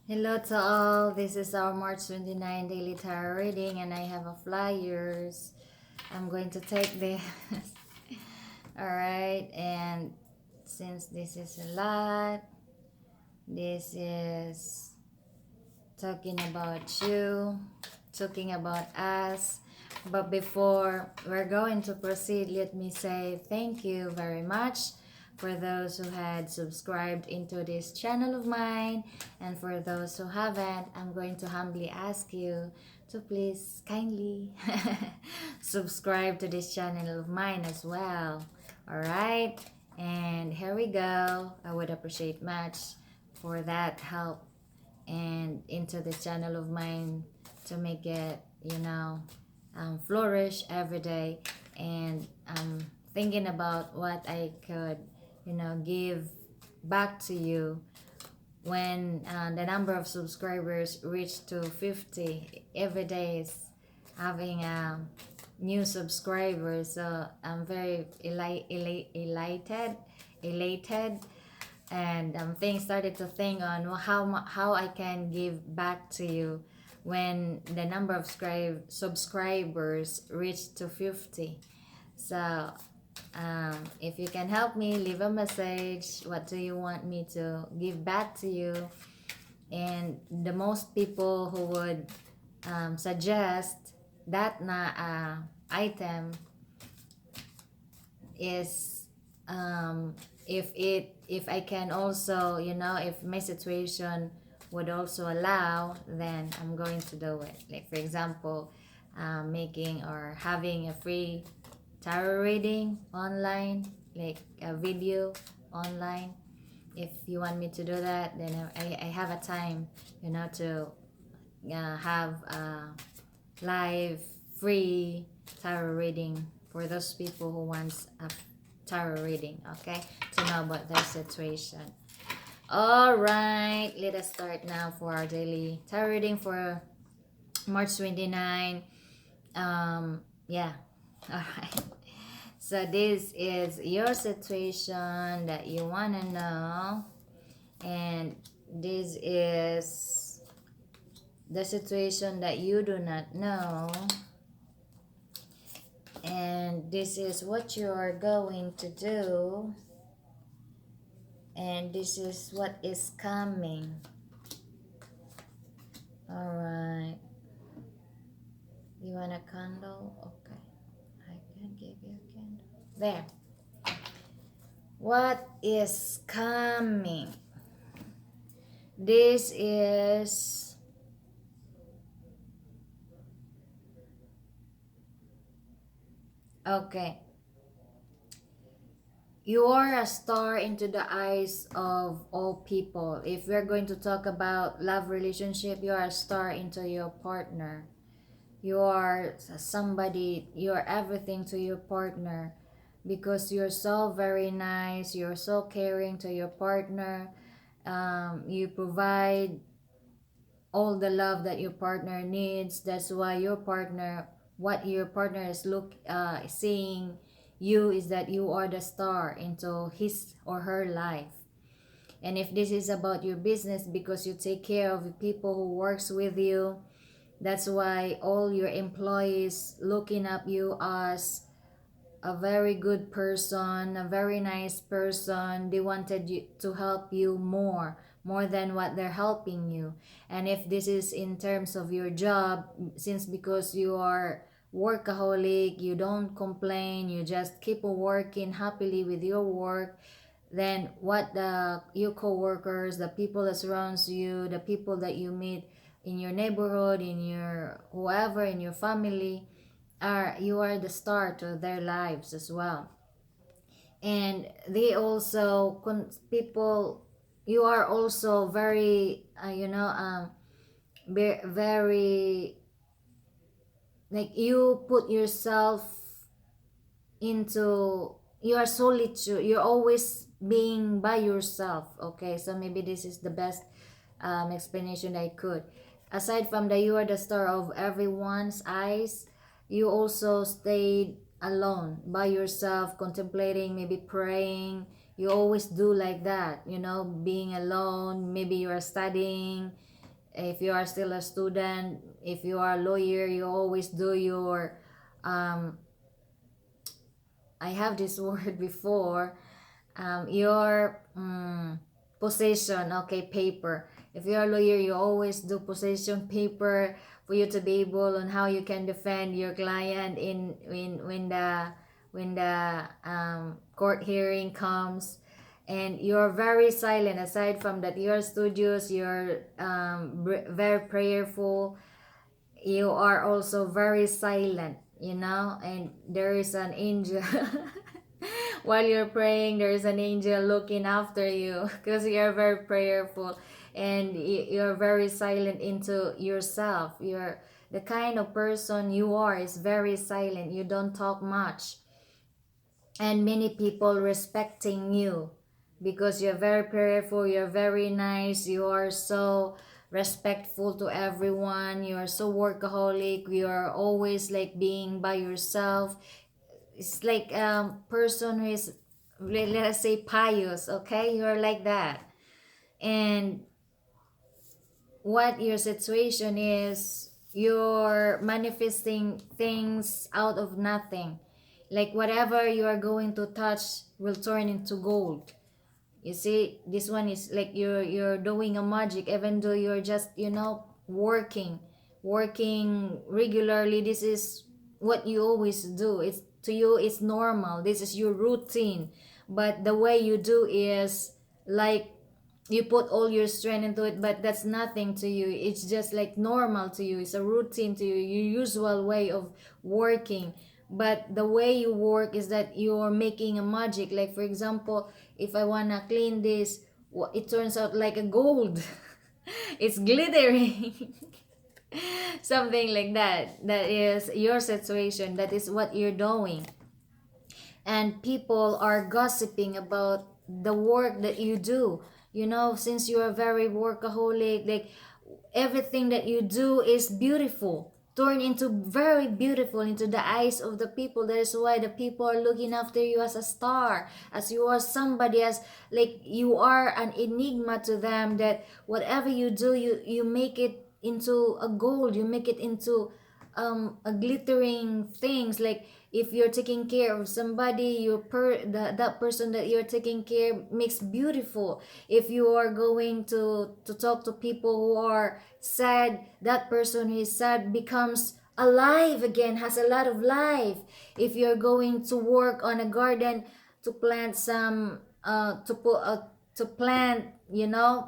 Hello to all. This is our March 29 daily tarot reading, and I have a flyers. I'm going to take this. All right, and since this is a lot, this is talking about you, talking about us. But before we're going to proceed, let me say thank you very much for those who had subscribed into this channel of mine, and for those who haven't, I'm going to humbly ask you to please kindly subscribe to this channel of mine as well. All right, and here we go. I would appreciate much for that help and into the channel of mine to make it, flourish every day. And I'm thinking about what I could, give back to you when the number of subscribers reach to 50 every day is having new subscribers. So I'm very elated, and started to think on how I can give back to you when the number of subscribers reach to 50. So if you can help me, leave a message. What do you want me to give back to you? And the most people who would suggest that item is, if I can also, if my situation would also allow, then I'm going to do it. Like for example, making or having a free tarot reading online, like a video online. If you want me to do that, then I have a time, to have a live free tarot reading for those people who wants a tarot reading, okay, to know about their situation. All right, let us start now for our daily tarot reading for March 29. Yeah. All right. So this is your situation that you want to know, and this is the situation that you do not know, and this is what you are going to do, and this is what is coming. All right, you want a candle? Okay, I can give you a candle. There. What is coming? This is okay. You are a star into the eyes of all people. If we're going to talk about love relationship, you are a star into your partner. You are somebody, you are everything to your partner, because you're so very nice, you're so caring to your partner. You provide all the love that your partner needs. That's why what your partner is seeing you is that you are the star into his or her life. And if this is about your business, because you take care of the people who works with you, that's why all your employees looking up you as a very good person, a very nice person. They wanted you to help you more than what they're helping you. And if this is in terms of your job, since because you are workaholic, you don't complain, you just keep working happily with your work, then what your co-workers, the people that surrounds you, the people that you meet in your neighborhood, in your whoever, in your family, you are the star to their lives as well. And they also people, you are also very very, like, you put yourself into, you are solitude, you're always being by yourself. Okay, so maybe this is the best explanation I could. Aside from that, you are the star of everyone's eyes, you also stayed alone by yourself, contemplating, maybe praying. You always do like that, being alone. Maybe you are studying, If you are still a student, if you are a lawyer, you always do your um I have this word before, your possession, okay, paper. If you're a lawyer, you always do possession paper for you to be able on how you can defend your client in when the court hearing comes. And you're very silent. Aside from that, you're studious, you're very prayerful, you are also very silent, and there is an angel. While you're praying, there is an angel looking after you because you're very prayerful, and you're very silent into yourself. You're the kind of person you are is very silent, you don't talk much, and many people respecting you because you're very prayerful, you're very nice, you are so respectful to everyone, you are so workaholic, you are always like being by yourself. It's like person who is, let us say, pious, okay, you're like that. And what your situation is, you're manifesting things out of nothing, like whatever you are going to touch will turn into gold. You see, this one is like you're doing a magic, even though you're just working regularly. This is what you always do. It's to you, it's normal, this is your routine. But the way you do is like you put all your strength into it, but that's nothing to you, it's just like normal to you, it's a routine to you, your usual way of working. But the way you work is that you're making a magic. Like for example, if I want to clean this, it turns out like a gold. It's glittering. Something like that. That is your situation, that is what you're doing. And people are gossiping about the work that you do, since you are very workaholic, like everything that you do is beautiful, turn into very beautiful into the eyes of the people. That is why the people are looking after you as a star, as you are somebody, as like you are an enigma to them, that whatever you do, you make it into a gold, you make it into a glittering things. Like if you're taking care of somebody, that person that you're taking care makes beautiful. If you are going to talk to people who are sad, that person who is sad becomes alive again, has a lot of life. If you're going to work on a garden to plant some to plant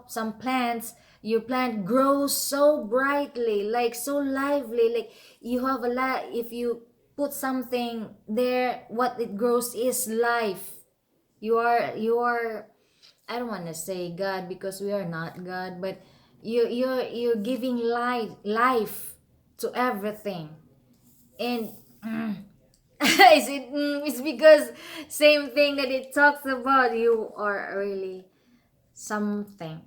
some plants, your plant grows so brightly, like so lively, like you have a lot. If you put something there, what it grows is life. You are I don't want to say God because we are not God, but you're giving life to everything. And it's because same thing that it talks about, you are really something.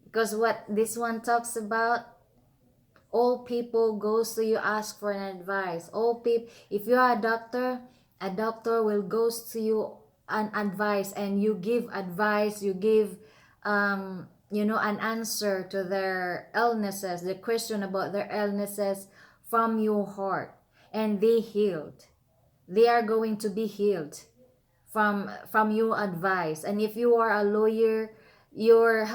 Because what this one talks about, all people goes to you ask for an advice. All people, if you are a doctor will goes to you an advice, and you give advice, you give an answer to their illnesses, the question about their illnesses from your heart, and they are going to be healed from your advice. And if you are a lawyer, you're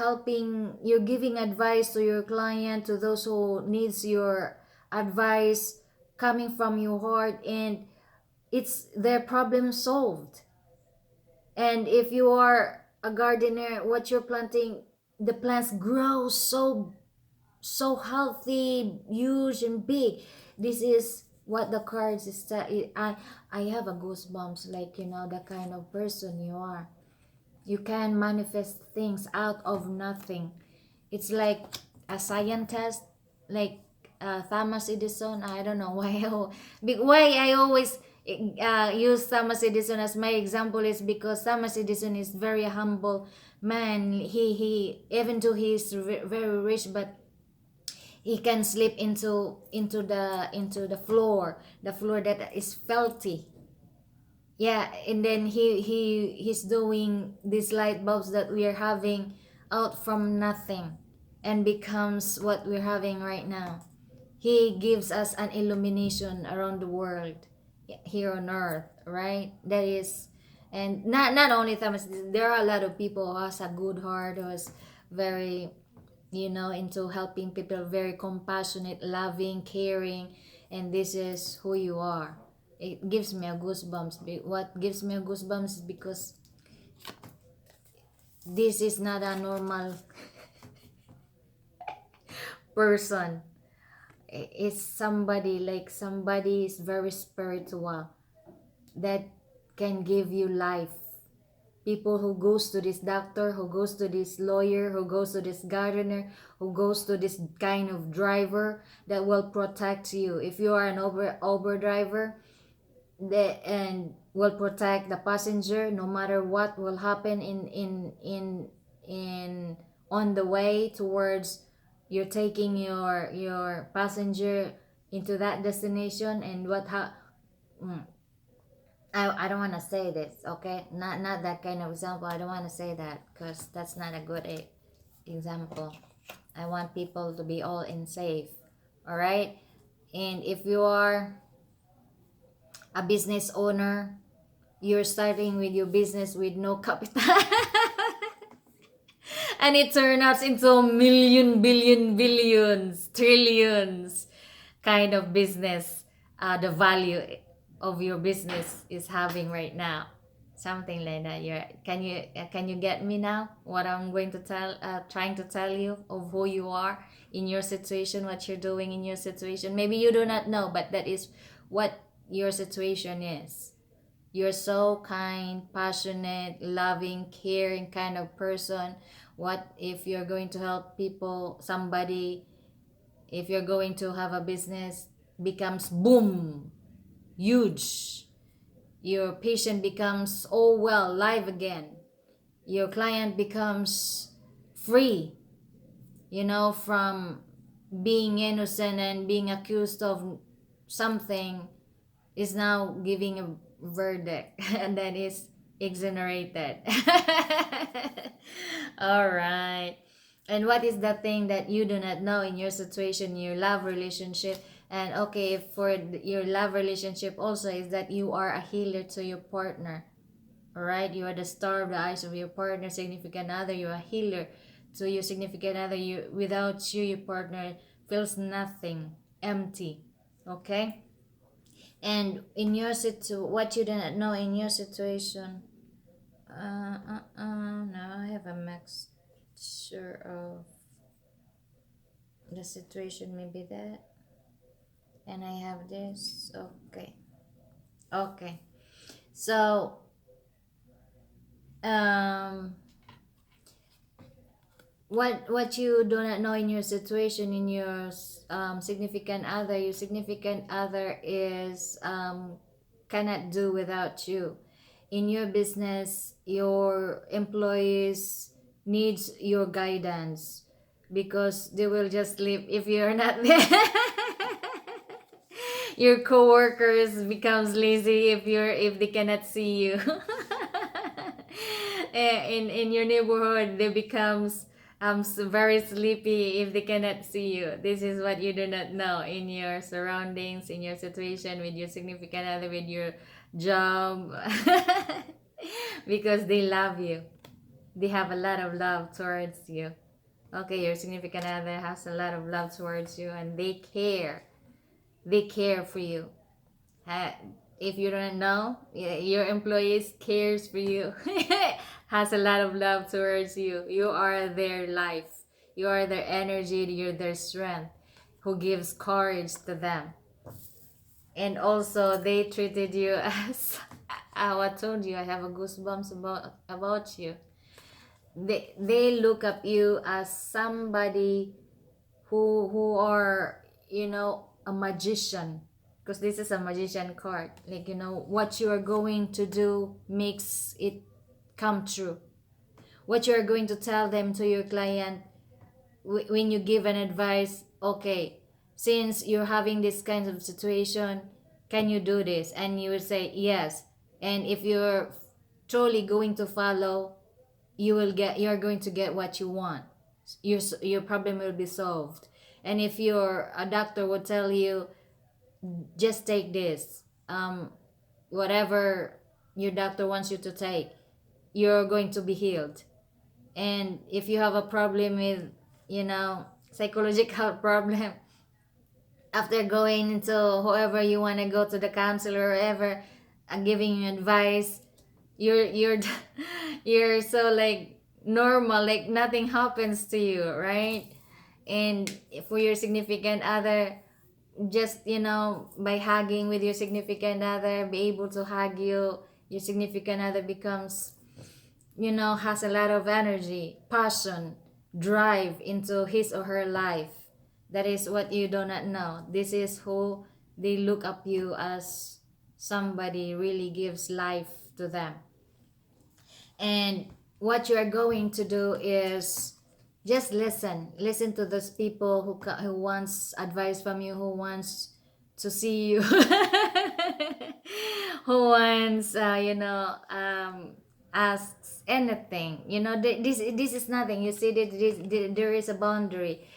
giving advice to your client, to those who needs your advice coming from your heart, and it's their problem solved. And if you are a gardener, what you're planting, the plants grow so healthy, huge and big. This is what the cards is. I have a goosebumps, like the kind of person you are. You can manifest things out of nothing. It's like a scientist, like Thomas Edison. I don't know why I always use Thomas Edison as my example, is because Thomas Edison is very humble man. He even though he is very rich, but he can slip into the floor, that is filthy. Yeah, and then he's doing these light bulbs that we are having out from nothing. and becomes what we're having right now. He gives us an illumination around the world here on earth, right? That is, and not only Thomas, there are a lot of people who has a good heart, who is very, into helping people, very compassionate, loving, caring, and this is who you are. It gives me a goosebumps. What gives me a goosebumps is because this is not a normal person. It's somebody, like somebody is very spiritual, that can give you life. People who goes to this doctor, who goes to this lawyer, who goes to this gardener, who goes to this kind of driver that will protect you. If you are an Uber driver, and will protect the passenger no matter what will happen in on the way towards you're taking your passenger into that destination. And mm, I don't want to say this, okay, not that kind of example. I don't want to say that because that's not a good example. I want people to be all in safe. All right. And if you are a business owner, you're starting with your business with no capital and it turns out into million, billion, billions, trillions kind of business, the value of your business is having right now, something like that. Can you get me now what I'm going to trying to tell you of who you are in your situation, what you're doing in your situation. Maybe you do not know, but that is what your situation is. You're so kind, passionate, loving, caring kind of person. What if you're going to help people, somebody, if you're going to have a business, becomes boom, huge. Your patient becomes, oh well, live again. Your client becomes free, from being innocent and being accused of something, is now giving a verdict and then is exonerated. All right. And what is the thing that you do not know in your situation, your love relationship? And okay, for your love relationship also, is that you are a healer to your partner. All right, you are the star of the eyes of your partner, significant other. You are a healer to your significant other. You, without you, your partner feels nothing, empty. Okay. And in your what you do not know in your situation, now I have a mixture of the situation, maybe that, and I have this. Okay, okay. So, what you do not know in your situation, in your significant other, your significant other is cannot do without you. In your business, your employees needs your guidance because they will just leave if you're not there. Your coworkers becomes lazy if they cannot see you. In your neighborhood, they becomes very sleepy if they cannot see you. This is what you do not know in your surroundings, in your situation, with your significant other, with your job. Because they love you, they have a lot of love towards you. Okay, your significant other has a lot of love towards you, and they care for you. If you don't know, your employees cares for you. Has a lot of love towards you. You are their life, you are their energy, you're their strength, who gives courage to them. And also they treated you as I told you, I have a goosebumps about you. They look up you as somebody who are, a magician, because this is a magician card. Like, what you are going to do makes it come true. What you are going to tell them, to your client, when you give an advice, okay, since you're having this kind of situation, can you do this? And you will say yes. And if you're truly going to follow, you're going to get what you want. your problem will be solved. And if your a doctor would tell you, just take this, whatever your doctor wants you to take, you're going to be healed. And if you have a problem with, psychological problem, after going into whoever you want to go to, the counselor or ever, giving you advice, you're you're so like normal, like nothing happens to you, right? And for your significant other, just by hugging with your significant other, be able to hug you, your significant other becomes, has a lot of energy, passion, drive into his or her life. That is what you do not know. This is who they look up you as, somebody really gives life to them. And what you are going to do is just listen to those people who wants advice from you, who wants to see you, who wants asks anything, this is nothing. You see that there is a boundary.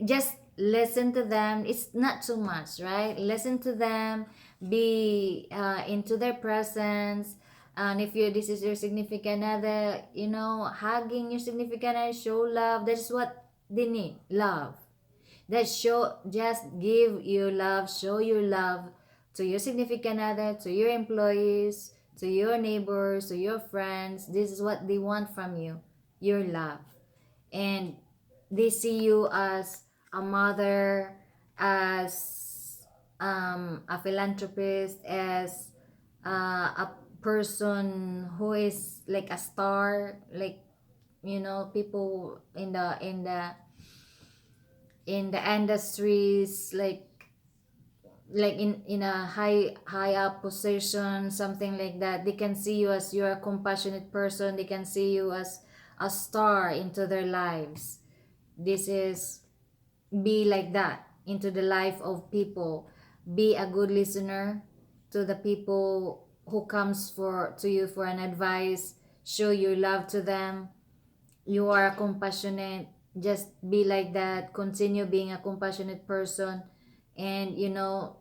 Just listen to them. It's not too much, right? Listen to them, be into their presence. And if you this is your significant other, hugging your significant other, show love. That's what they need, love. That show, just give you love, show your love to your significant other, to your employees, to your neighbors, to your friends. This is what they want from you, your love. And they see you as a mother, as a philanthropist, as a person who is like a star, like, people in the industries, like in a high up position, something like that. They can see you as you're a compassionate person. They can see you as a star into their lives. This is, be like that into the life of people. Be a good listener to the people who comes for to you for an advice. Show your love to them. You are a compassionate, just be like that. Continue being a compassionate person, and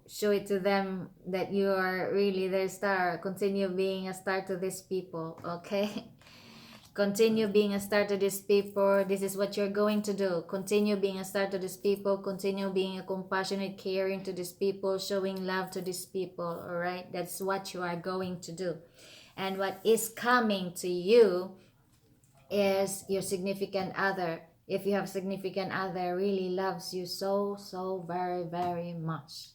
show it to them that you are really their star. Continue being a star to these people, okay? Continue being a star to these people. This is what you're going to do. Continue being a star to these people. Continue being a compassionate, caring to these people, showing love to these people. All right, that's what you are going to do. And what is coming to you is your significant other. If you have significant other, really loves you so very very much.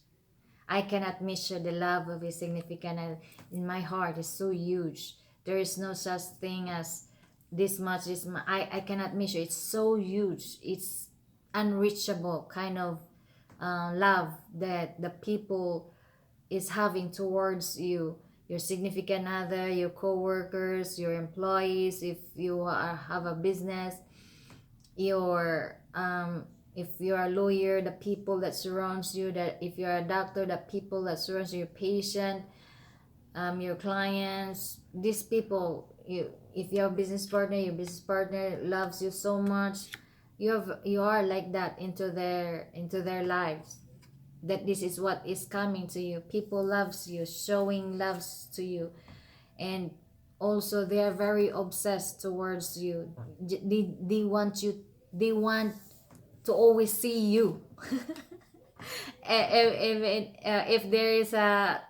I cannot measure the love of a significant other. In my heart is so huge. There is no such thing as this much. I cannot measure. It's so huge. It's unreachable kind of love that the people is having towards you, your significant other, your co-workers, your employees, if you have a business, your if you're a lawyer, the people that surrounds you, that if you're a doctor, the people that surrounds you, your patient, your clients, these people, if you're a business partner, your business partner loves you so much. You are like that into their lives, that this is what is coming to you. People loves you, showing loves to you. And also they are very obsessed towards you. They want you, they want to always see you. If there is a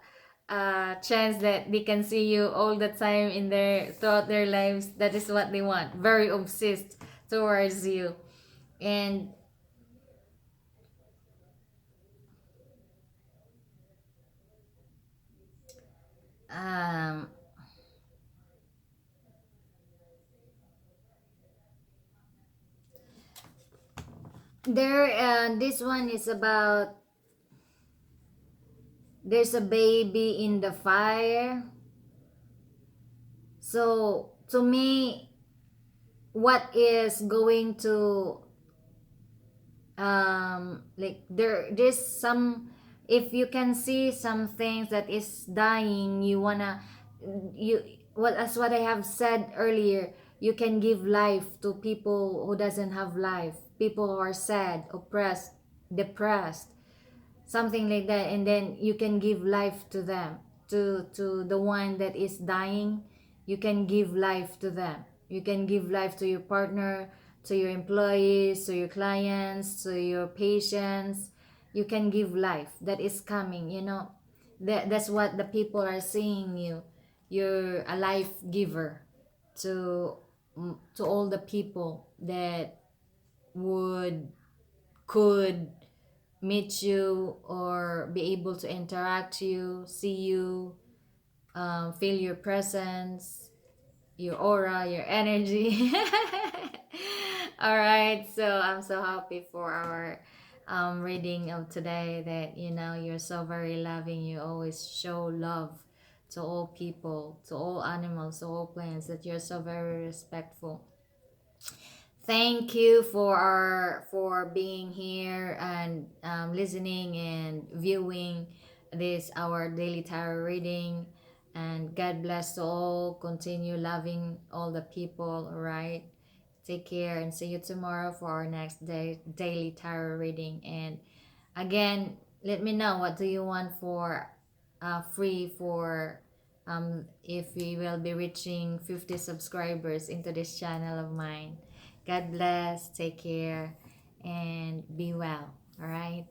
chance that they can see you all the time in their throughout their lives, that is what they want. Very obsessed towards you. And um there this one is about, there's a baby in the fire. So to me, what is going to like there's some, if you can see some things that is dying, you wanna, you what, as what I have said earlier, You can give life to people who doesn't have life, people who are sad, oppressed, depressed, something like that. And then you can give life to them, to the one that is dying. You can give life to them. You can give life to your partner, to your employees, to your clients, to your patients. You can give life that is coming, you know. That's what the people are seeing you. You're a life giver to to all the people that would could meet you or be able to interact you, see you, feel your presence, your aura, your energy. All right, so I'm so happy for our reading of today, that you know you're so very loving. You always show love to all people, to all animals, to all plants. That you're so very respectful. Thank you for being here and listening and viewing this our daily tarot reading. And God bless to all. Continue loving all the people. All right. Take care and see you tomorrow for our next day daily tarot reading. And again, let me know what do you want for free for if we will be reaching 50 subscribers into this channel of mine. God bless, take care, and be well. All right.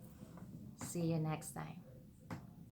See you next time.